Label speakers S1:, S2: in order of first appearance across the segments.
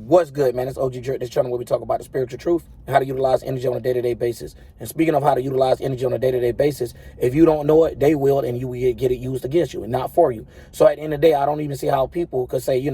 S1: What's good, man? It's OG Jerk, this channel where we talk about the spiritual truth and how to utilize energy on a day-to-day basis. And speaking of how to utilize energy on a day-to-day basis, if you don't know it, they will, and you will get it used against you and not for you. So at the end of the day, I don't even see how people could say,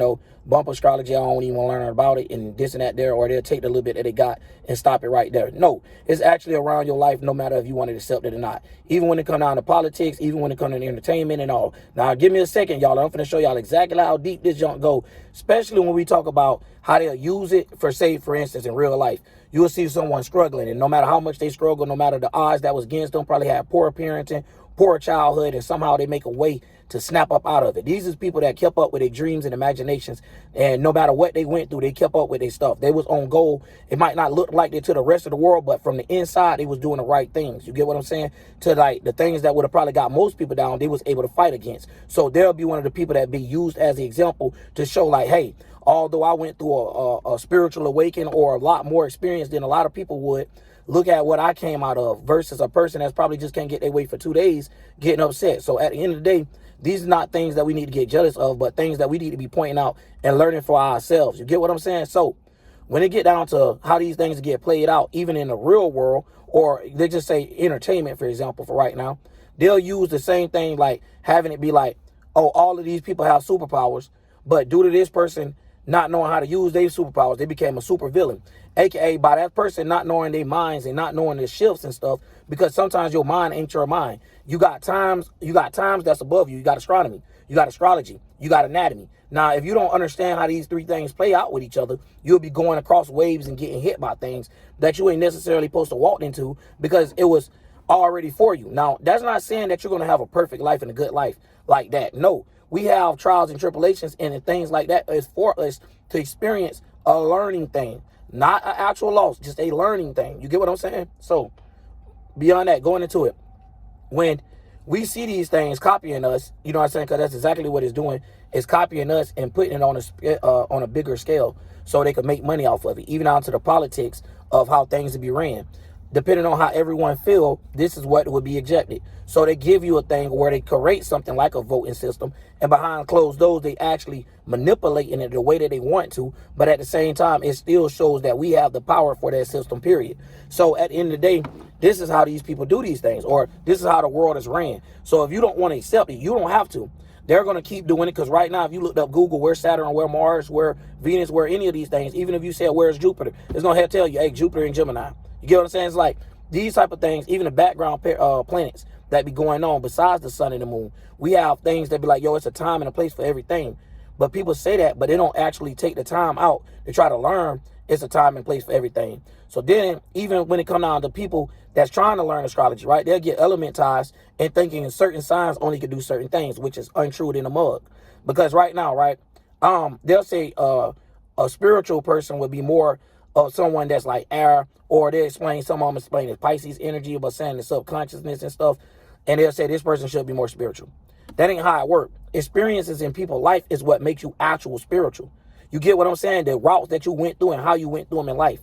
S1: bump astrology, I don't even want to learn about it and this and that there, or they'll take the little bit that they got and stop it right there. No, it's actually around your life, no matter if you want to accept it or not. Even when it comes down to politics, even when it comes to entertainment and all. Now, give me a second, y'all. I'm going to show y'all exactly how deep this junk go, especially when we talk about how they'll use it for, say, for instance, in real life. You will see someone struggling, and no matter how much they struggle, no matter the odds that was against them, probably had poor parenting, poor childhood, and somehow they make a way to snap up out of it. These is people that kept up with their dreams and imaginations, and no matter what they went through, they kept up with their stuff. They was on goal. It might not look like it to the rest of the world, but from the inside, they was doing the right things. You get what I'm saying? To like the things that would have probably got most people down, they was able to fight against. So they'll be one of the people that be used as the example to show like, hey, although I went through a spiritual awakening or a lot more experience than a lot of people would, look at what I came out of versus a person that's probably just can't get their way for 2 days getting upset. So at the end of the day, these are not things that we need to get jealous of, but things that we need to be pointing out and learning for ourselves. You get what I'm saying? So when it get down to how these things get played out, even in the real world, or they just say entertainment, for example, for right now, they'll use the same thing, like having it be like, oh, all of these people have superpowers, but due to this person not knowing how to use their superpowers, they became a super villain. AKA by that person not knowing their minds and not knowing their shifts and stuff, because sometimes your mind ain't your mind. You got times that's above you. You got astronomy, you got astrology, you got anatomy. Now, if you don't understand how these three things play out with each other, you'll be going across waves and getting hit by things that you ain't necessarily supposed to walk into because it was already for you. Now, that's not saying that you're going to have a perfect life and a good life like that. No, we have trials and tribulations and things like that is for us to experience a learning thing, not an actual loss, just a learning thing. You get what I'm saying? So beyond that, going into it, when we see these things copying us, you know what I'm saying? Because that's exactly what it's doing. It's copying us and putting it on a bigger scale so they can make money off of it, even down to the politics of how things would be ran. Depending on how everyone feel, this is what would be ejected. So they give you a thing where they create something like a voting system, and behind closed doors, they actually manipulating it the way that they want to. But at the same time, it still shows that we have the power for that system, period. So at the end of the day, this is how these people do these things, or this is how the world is ran. So if you don't want to accept it, you don't have to. They're going to keep doing it, because right now, if you looked up Google, where Saturn, where Mars, where Venus, where any of these things, even if you said, where's Jupiter, it's going to tell you, hey, Jupiter and Gemini. You get what I'm saying? It's like these type of things, even the background planets that be going on besides the sun and the moon. We have things that be like, yo, it's a time and a place for everything. But people say that, but they don't actually take the time out to try to learn it's a time and place for everything. So then, even when it comes down to people that's trying to learn astrology, right, they'll get elementized and thinking certain signs only can do certain things, which is untrue in the mug. Because right now, right, they'll say a spiritual person would be more of someone that's like air, or they explain, some of them explain as Pisces energy, but saying the subconsciousness and stuff, and they'll say this person should be more spiritual. That ain't how it works. Experiences in people's life is what makes you actual spiritual. You get what I'm saying? The routes that you went through and how you went through them in life.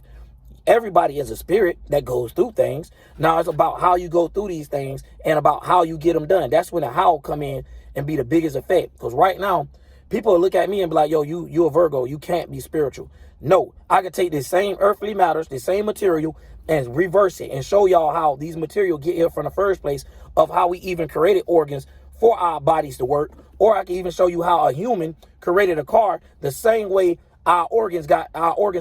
S1: Everybody is a spirit that goes through things. Now it's about how you go through these things and about how you get them done. That's when the how come in and be the biggest effect. Because right now, people look at me and be like, yo, you a Virgo, you can't be spiritual. No, I could take the same earthly matters, the same material, and reverse it and show y'all how these material get here from the first place, of how we even created organs for our bodies to work. Or I can even show you how a human created a car the same way our organs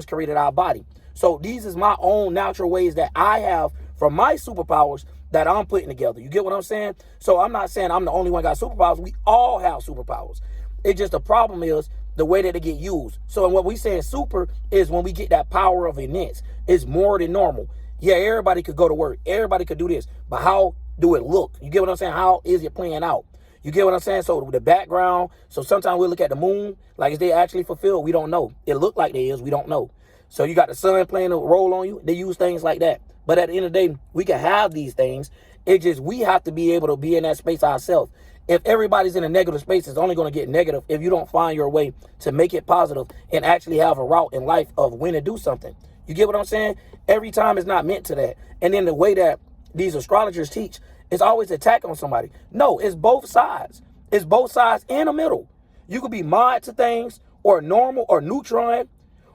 S1: created our body. So these is my own natural ways that I have from my superpowers that I'm putting together. You get what I'm saying? So I'm not saying I'm the only one got superpowers. We all have superpowers. It's just the problem is the way that they get used. So what we saying super is when we get that power of immense. It's more than normal. Yeah, everybody could go to work. Everybody could do this. But how do it look? You get what I'm saying? How is it playing out? You get what I'm saying? So the background, so sometimes we look at the moon, like is they actually fulfilled? We don't know. It looked like they is, we don't know. So you got the sun playing a role on you. They use things like that. But at the end of the day, we can have these things. It's just we have to be able to be in that space ourselves. If everybody's in a negative space, it's only going to get negative if you don't find your way to make it positive and actually have a route in life of when to do something. You get what I'm saying? Every time it's not meant to that. And then the way that these astrologers teach is always attack on somebody. No, it's both sides. It's both sides in the middle. You could be mod to things, or normal, or neutron,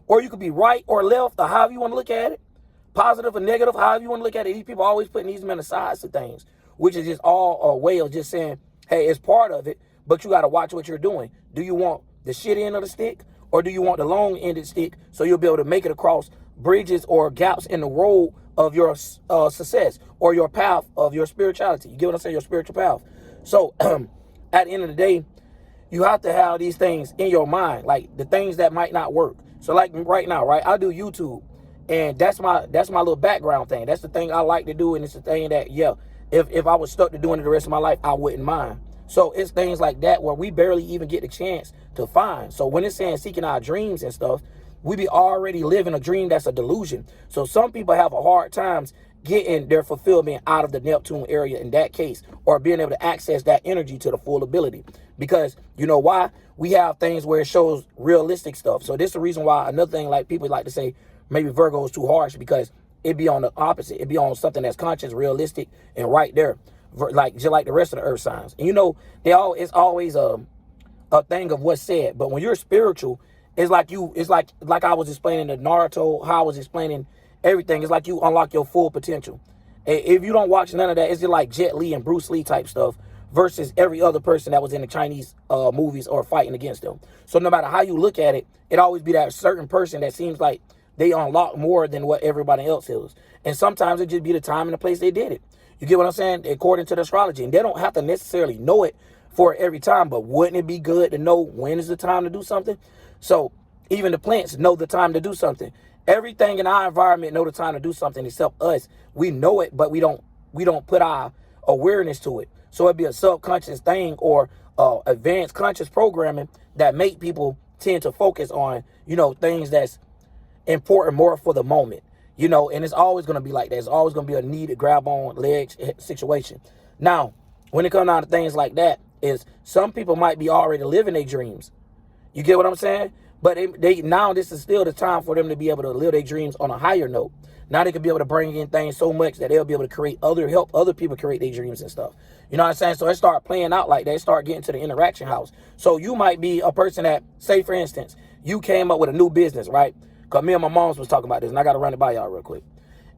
S1: Or you could be right or left, or however you want to look at it. Positive or negative, however you want to look at it. These people are always putting these men aside to things, which is just all a way of just saying, hey, it's part of it, but you got to watch what you're doing. Do you want the shit end of the stick, or do you want the long-ended stick so you'll be able to make it across bridges or gaps in the road of your success or your path of your spirituality? You get what I'm saying? Your spiritual path. So at the end of the day, you have to have these things in your mind, like the things that might not work. So like right now, right, I do YouTube, and that's my little background thing. That's the thing I like to do, and it's the thing that, yeah, if I was stuck to doing it the rest of my life, I wouldn't mind. So it's things like that where we barely even get the chance to find. So when it's saying seeking our dreams and stuff, we be already living a dream that's a delusion. So some people have a hard times getting their fulfillment out of the Neptune area in that case, or being able to access that energy to the full ability. Because you know why? We have things where it shows realistic stuff. So this is the reason why, another thing, like people like to say maybe Virgo is too harsh, because it be on the opposite. It be on something that's conscious, realistic, and right there, like just like the rest of the earth signs. And you know, it's always a thing of what's said. But when you're spiritual, it's like I was explaining the Naruto, how I was explaining everything. It's like you unlock your full potential. If you don't watch none of that, it's just like Jet Li and Bruce Lee type stuff versus every other person that was in the Chinese movies or fighting against them. So no matter how you look at it, it always be that certain person that seems like they unlock more than what everybody else is. And sometimes it just be the time and the place they did it. You get what I'm saying? According to the astrology. And they don't have to necessarily know it for every time, but wouldn't it be good to know when is the time to do something? So even the plants know the time to do something. Everything in our environment know the time to do something except us. We know it, but we don't put our awareness to it. So it'd be a subconscious thing or advanced conscious programming that make people tend to focus on, you know, things that's important more for the moment, you know, and it's always going to be like that. It's always going to be a need to grab on legs situation. Now, when it comes down to things like that, is some people might be already living their dreams. You get what I'm saying? But now this is still the time for them to be able to live their dreams on a higher note. Now they can be able to bring in things so much that they'll be able to help other people create their dreams and stuff. You know what I'm saying? So it start playing out like that. It start getting to the interaction house. So you might be a person that, say for instance, you came up with a new business, right? Because me and my moms was talking about this, and I got to run it by y'all real quick.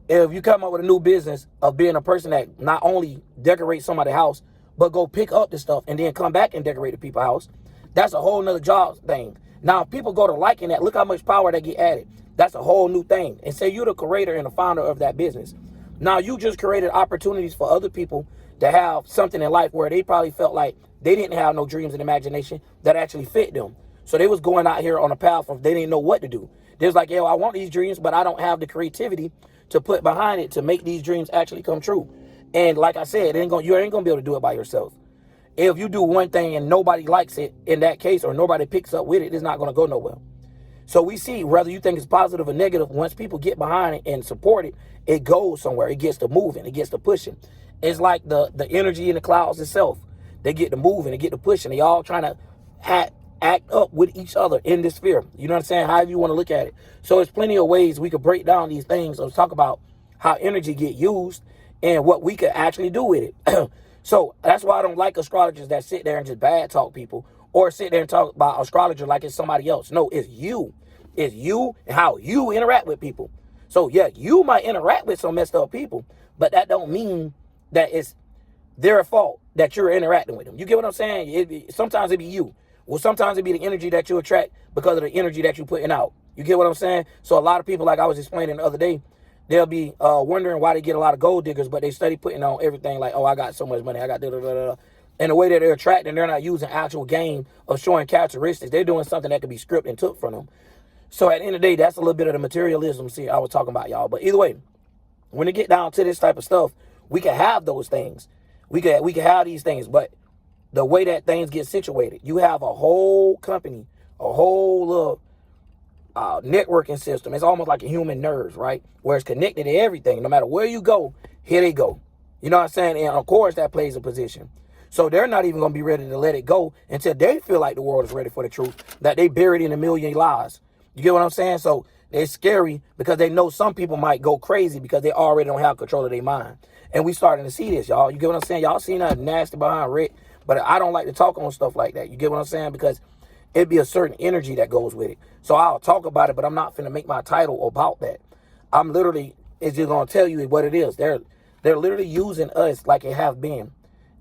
S1: If you come up with a new business of being a person that not only decorates somebody's house, but go pick up the stuff and then come back and decorate the people's house, that's a whole nother job thing. Now, if people go to liking that, look how much power they get added. That's a whole new thing. And say you're the creator and the founder of that business. Now, you just created opportunities for other people to have something in life where they probably felt like they didn't have no dreams and imagination that actually fit them. So they was going out here on a path of they didn't know what to do. They was like, yo, I want these dreams, but I don't have the creativity to put behind it to make these dreams actually come true. And like I said, you ain't gonna be able to do it by yourself. If you do one thing and nobody likes it in that case, or nobody picks up with it, it's not going to go nowhere. So we see, whether you think it's positive or negative, once people get behind it and support it, it goes somewhere. It gets to moving. It gets to pushing. It's like the energy in the clouds itself. They get to moving. They get to pushing. They all trying to act up with each other in this sphere. You know what I'm saying? However you want to look at it. So there's plenty of ways we could break down these things or talk about how energy get used and what we could actually do with it. So that's why I don't like astrologers that sit there and just bad talk people or sit there and talk about astrologer like it's somebody else. No, it's you. It's you and how you interact with people. So yeah, you might interact with some messed up people, but that don't mean that it's their fault that you're interacting with them. You get what I'm saying? Sometimes it be you. Well, sometimes it be the energy that you attract because of the energy that you're putting out. You get what I'm saying? So a lot of people, like I was explaining the other day, they'll be wondering why they get a lot of gold diggers, but they study putting on everything like, oh, I got so much money, I got da-da-da-da. And the way that they're attracting, they're not using actual game of showing characteristics. They're doing something that could be scripted and took from them. So at the end of the day, that's a little bit of the materialism I was talking about, y'all. But either way, when it get down to this type of stuff, we can have those things. We can have these things, but the way that things get situated, you have a whole company, a whole networking system. It's almost like a human nerves, right? Where it's connected to everything. No matter where you go, here they go. You know what I'm saying? And of course, that plays a position. So they're not even going to be ready to let it go until they feel like the world is ready for the truth, that they buried in a million lies. You get what I'm saying? So it's scary because they know some people might go crazy because they already don't have control of their mind. And we starting to see this, y'all. You get what I'm saying? Y'all seen that nasty behind Rick, but I don't like to talk on stuff like that. You get what I'm saying? Because it'd be a certain energy that goes with it. So I'll talk about it, but I'm not finna make my title about that. I'm literally, it's just gonna tell you what it is. They're literally using us like it have been.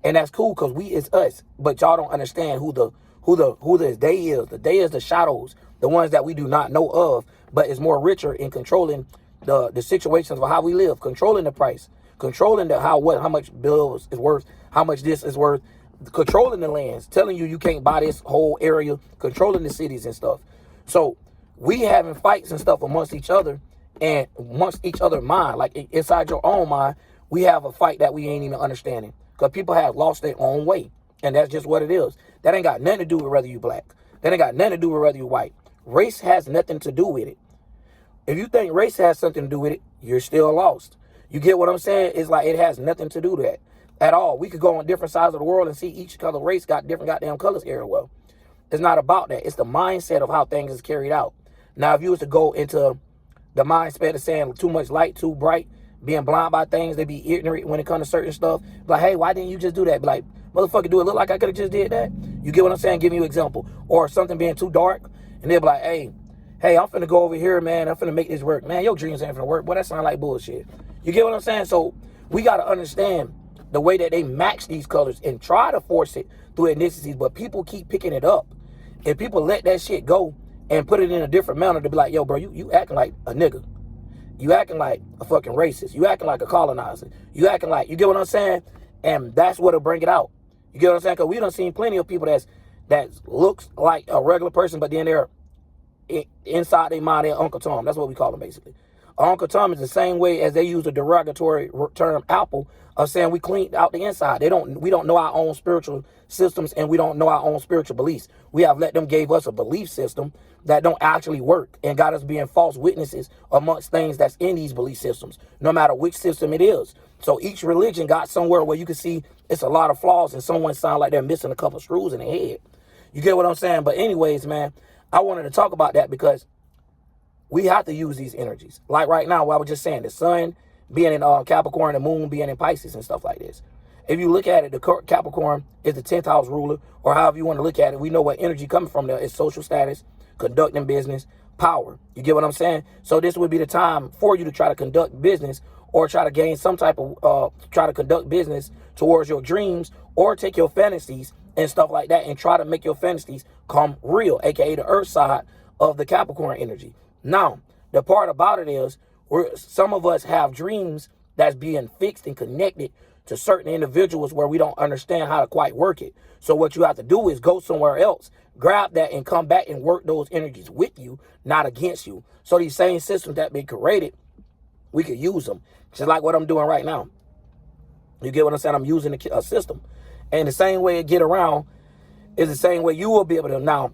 S1: And that's cool because we is us. But y'all don't understand who the they is. The they is the shadows, the ones that we do not know of, but is more richer in controlling the situations of how we live, controlling the price, controlling how much bills is worth, how much this is worth, controlling the lands, telling you can't buy this whole area, controlling the cities and stuff. So we having fights and stuff amongst each other and amongst each other mind, like inside your own mind, we have a fight that we ain't even understanding because people have lost their own way. And that's just what it is. That ain't got nothing to do with whether you black. That ain't got nothing to do with whether you white. Race has nothing to do with it. If you think race has something to do with it, you're still lost. You get what I'm saying? It's like it has nothing to do with that at all. We could go on different sides of the world and see each color race got different goddamn colors here. Well, it's not about that. It's the mindset of how things is carried out. Now, if you was to go into the mindset of saying too much light, too bright, being blind by things, they be ignorant when it comes to certain stuff. Like, hey, why didn't you just do that? Be like, motherfucker, do it look like I could have just did that? You get what I'm saying? Giving you an example. Or something being too dark, and they'll be like, hey, I'm finna go over here, man. I'm finna make this work. Man, your dreams ain't finna work. Boy, that sound like bullshit. You get what I'm saying? So we got to understand the way that they match these colors and try to force it through ethnicities, but people keep picking it up. If people let that shit go and put it in a different manner to be like, yo, bro, you acting like a nigga. You acting like a fucking racist. You acting like a colonizer. You acting like, you get what I'm saying? And that's what'll bring it out. You get what I'm saying? Because we done seen plenty of people that looks like a regular person, but then they're inside their mind, they're Uncle Tom. That's what we call them, basically. Uncle Tom is the same way as they use the derogatory term apple of saying we cleaned out the inside. We don't know our own spiritual systems, and we don't know our own spiritual beliefs. We have let them gave us a belief system that don't actually work and got us being false witnesses amongst things that's in these belief systems, no matter which system it is. So each religion got somewhere where you can see it's a lot of flaws and someone sound like they're missing a couple screws in their head. You get what I'm saying? But anyways, man, I wanted to talk about that because we have to use these energies. Like right now, what I was just saying, the sun being in Capricorn, the moon being in Pisces and stuff like this. If you look at it, the Capricorn is the 10th house ruler, or however you want to look at it. We know what energy coming from there is social status, conducting business, power. You get what I'm saying? So this would be the time for you to try to conduct business or try to gain some type of, try to conduct business towards your dreams or take your fantasies and stuff like that and try to make your fantasies come real, aka the earth side of the Capricorn energy. Now, the part about it is some of us have dreams that's being fixed and connected to certain individuals where we don't understand how to quite work it. So what you have to do is go somewhere else, grab that and come back and work those energies with you, not against you. So these same systems that been created, we could use them. Just like what I'm doing right now. You get what I'm saying? I'm using a system. And the same way it get around is the same way you will be able to now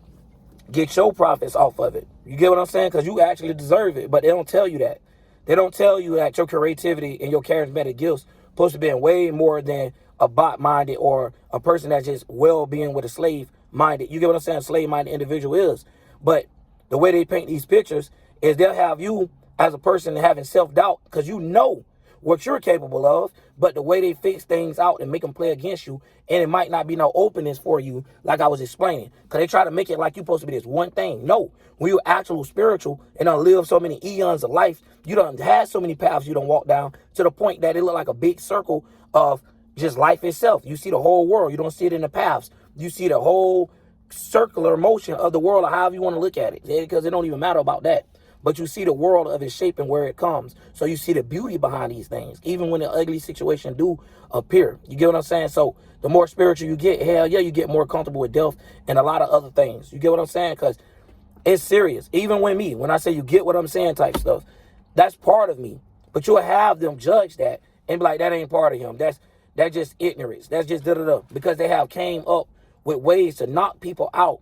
S1: get your profits off of it. You get what I'm saying? Because you actually deserve it, but they don't tell you that. They don't tell you that your creativity and your charismatic gifts supposed to be way more than a bot-minded or a person that's just well-being with a slave-minded. You get what I'm saying? Slave-minded individual is. But the way they paint these pictures is they'll have you as a person having self-doubt because you know what you're capable of, but the way they fix things out and make them play against you, and it might not be no openness for you, like I was explaining, because they try to make it like you're supposed to be this one thing. No, when you're actual spiritual and done live so many eons of life, you done had so many paths you done walk down to the point that it look like a big circle of just life itself. You see the whole world. You don't see it in the paths. You see the whole circular motion of the world, or however you want to look at it, because it don't even matter about that. But you see the world of its shape and where it comes. So you see the beauty behind these things, even when the ugly situation do appear. You get what I'm saying? So the more spiritual you get, hell yeah, you get more comfortable with death and a lot of other things. You get what I'm saying? Because it's serious. Even when I say you get what I'm saying type stuff, that's part of me. But you'll have them judge that and be like, that ain't part of him. That's just ignorance. That's just da-da-da. Because they have came up with ways to knock people out,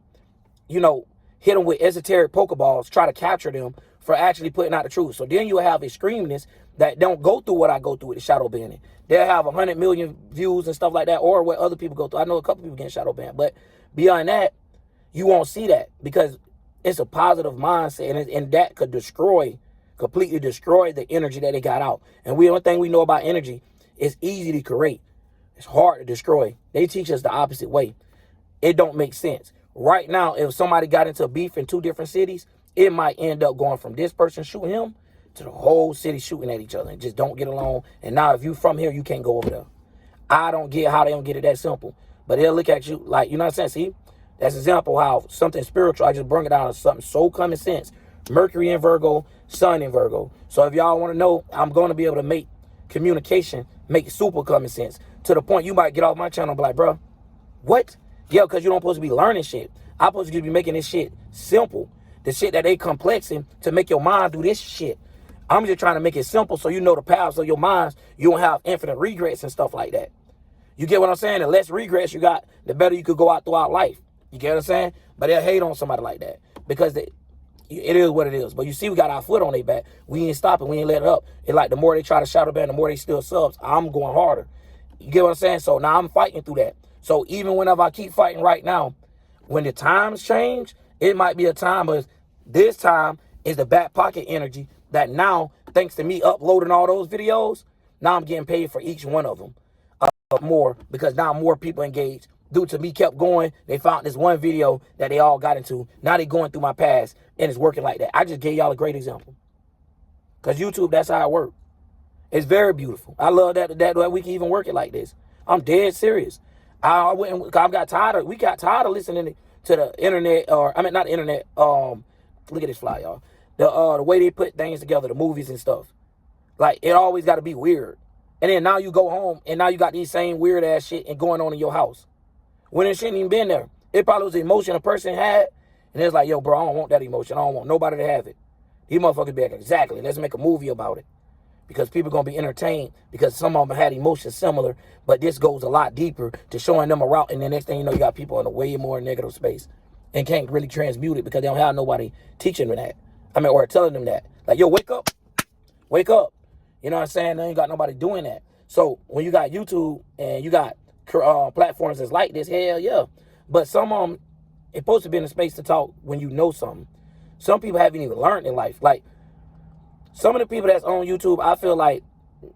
S1: you know, hit them with esoteric pokeballs, try to capture them for actually putting out the truth. So then you have extremists that don't go through what I go through with the shadow banning. They'll have 100 million views and stuff like that, or what other people go through. I know a couple people getting shadow banned, but beyond that, you won't see that because it's a positive mindset, and that could completely destroy the energy that they got out. And one thing we know about energy is easy to create. It's hard to destroy. They teach us the opposite way. It don't make sense. right now, if somebody got into a beef in 2 different cities, it might end up going from this person shooting him to the whole city shooting at each other and just don't get along. And now if you from here, you can't go over there. I don't get how they don't get it that simple. But they'll look at you like, you know what I'm saying? See, that's an example how something spiritual, I just bring it down to something so common sense. Mercury in Virgo, Sun in Virgo. So if y'all want to know, I'm going to be able to make communication make super common sense to the point you might get off my channel and be like, bro, what? Yeah, because you don't supposed to be learning shit. I'm supposed to be making this shit simple. The shit that they complexing to make your mind do this shit. I'm just trying to make it simple so you know the paths of your minds. You don't have infinite regrets and stuff like that. You get what I'm saying? The less regrets you got, the better you could go out throughout life. You get what I'm saying? But they'll hate on somebody like that because it is what it is. But you see, we got our foot on their back. We ain't stopping. We ain't letting up. It's like the more they try to shadow ban, the more they steal subs. I'm going harder. You get what I'm saying? So now I'm fighting through that. So even whenever I keep fighting right now, when the times change, it might be a time, but this time is the back pocket energy that now, thanks to me uploading all those videos, now I'm getting paid for each one of them more because now more people engaged. Due to me kept going, they found this one video that they all got into. Now they going through my past and it's working like that. I just gave y'all a great example. Because YouTube, that's how it works. It's very beautiful. I love that we can even work it like this. I'm dead serious. We got tired of listening to the internet, or I mean not the internet. Look at this fly, y'all. The way they put things together, the movies and stuff. Like it always got to be weird. And then now you go home and now you got these same weird ass shit and going on in your house. When it shouldn't even been there. It probably was the emotion a person had. And it's like, yo, bro, I don't want that emotion. I don't want nobody to have it. These motherfuckers be like, exactly. Let's make a movie about it. Because people going to be entertained because some of them had emotions similar. But this goes a lot deeper to showing them a route. And the next thing you know, you got people in a way more negative space. And can't really transmute it because they don't have nobody teaching them that. I mean, or telling them that. Like, yo, wake up. Wake up. You know what I'm saying? They ain't got nobody doing that. So when you got YouTube and you got platforms that's like this, hell yeah. But some of them, it's supposed to be in a space to talk when you know something. Some people haven't even learned in life. Like, some of the people that's on YouTube, I feel like,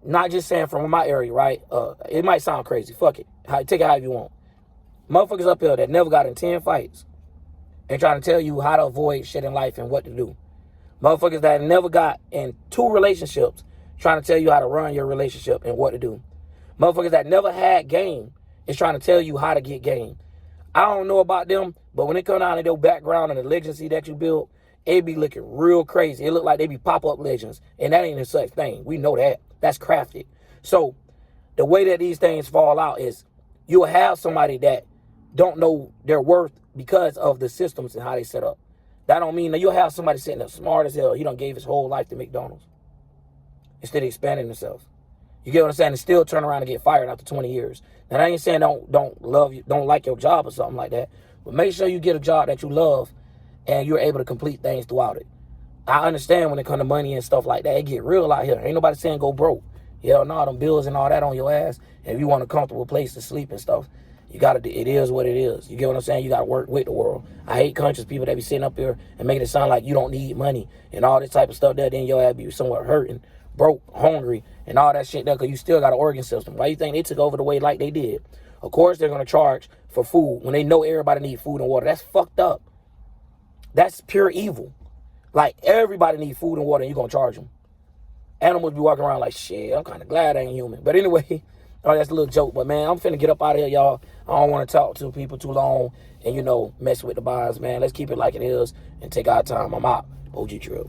S1: not just saying from my area, right? It might sound crazy. Fuck it. Take it however you want. Motherfuckers up here that never got in 10 fights and trying to tell you how to avoid shit in life and what to do. Motherfuckers that never got in 2 relationships trying to tell you how to run your relationship and what to do. Motherfuckers that never had game is trying to tell you how to get game. I don't know about them, but when it comes down to their background and the legacy that you build, it be looking real crazy. It look like they be pop-up legends, and that ain't a such thing. We know that. That's crafted. So the way that these things fall out is you'll have somebody that don't know their worth because of the systems and how they set up. That don't mean that you'll have somebody sitting there smart as hell. He done gave his whole life to McDonald's instead of expanding themselves. You get what I'm saying? And still turn around and get fired after 20 years. Now, I ain't saying don't love you, don't like your job or something like that. But make sure you get a job that you love and you're able to complete things throughout it. I understand when it comes to money and stuff like that, it get real out here. Ain't nobody saying go broke. Hell no, them bills and all that on your ass. And if you want a comfortable place to sleep and stuff, you gotta. It is what it is. You get what I'm saying? You gotta work with the world. I hate conscious people that be sitting up here and making it sound like you don't need money and all this type of stuff. Then your ass be somewhere hurting, broke, hungry, and all that shit there because you still got an organ system. Why you think they took over the way like they did? Of course they're gonna charge for food when they know everybody needs food and water. That's fucked up. That's pure evil. Like, everybody needs food and water and you're gonna charge them. Animals be walking around like, shit, I'm kind of glad I ain't human. But anyway, oh, that's a little joke. But, man, I'm finna get up out of here, y'all. I don't want to talk to people too long and, mess with the bonds, man. Let's keep it like it is and take our time. I'm out. OG Trip.